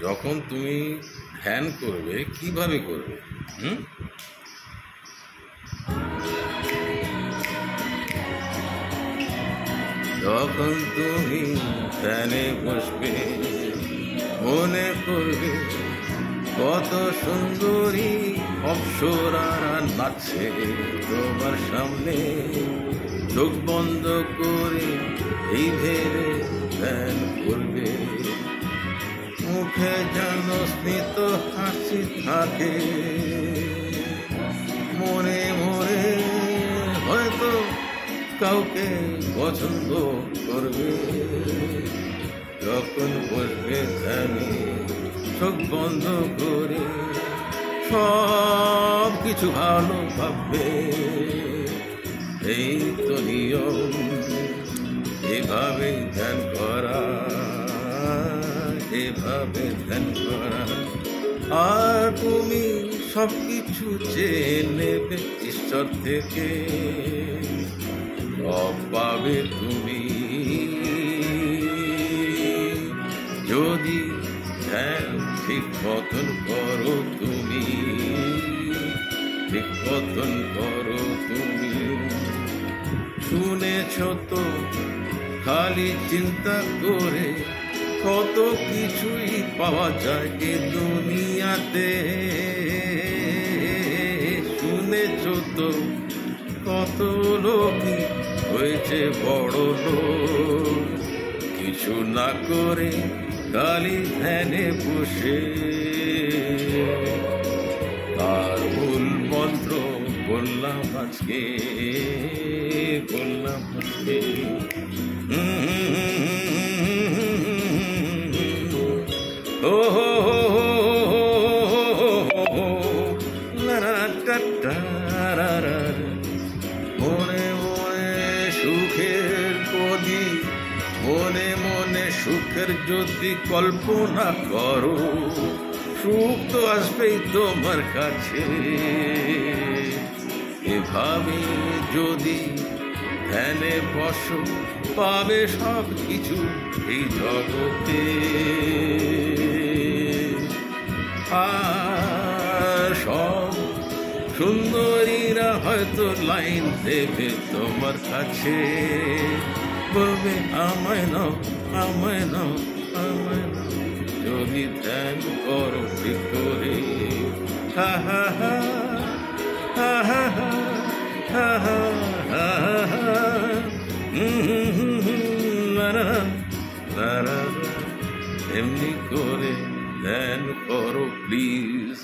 যখন তুমি ধ্যান করবে কিভাবে করবে? যখন তুমি ধ্যানে বসবে মনে করবে কত সুন্দরী অপ্সরারা নাচছে তোমার সামনে, চোখ বন্ধ করে এই ভেবে ধ্যান করবে, মুখে যেন স্মিত হাসি থাকে, মনে মনে হয়তো কাউকে পছন্দ করবে। যখন বসবে ধ্যানে চোখ বন্ধ করে সব কিছু ভালো ভাববে, এই তো নিয়ম, এভাবে ধ্যান করা, এভাবে ধ্যান করা। আর তুমি সব কিছু চেয়ে নেবে ঈশ্বর থেকে, সব পাবে তুমি যদি ধ্যান ঠিক মতন করো তুমি, ঠিক মতন করো তুমি। শুনেছ তো খালি চিন্তা করে কত কিছুই পাওয়া যায় এ দুনিয়াতে, শুনেছ তো কত লোকই হয়েছে বড় লোক, কিছু না করে খালি ধ্যানে বসে। তার মূল মন্ত্র বললাম আজকে, বললাম আজকে। ও হো হো হো মনে মনে সুখের প্রদীপ, মনে মনে সুখের যদি কল্পনা করো, সুখ তো আসবেই তোমার কাছে। এভাবে যদি ধ্যানে বসো পাবে সব কিছু এই জগতে। আর সব সুন্দরীরা হয়তো লাইন দেবে তোমার কাছে, বলবে আমায় নাও, আমায় নাও, আমায় নাও, যদি ধ্যান করো ঠিক করে। হা হা হা হা হা হা হা হা হা এমনি করে ধ্যান করো প্লিজ।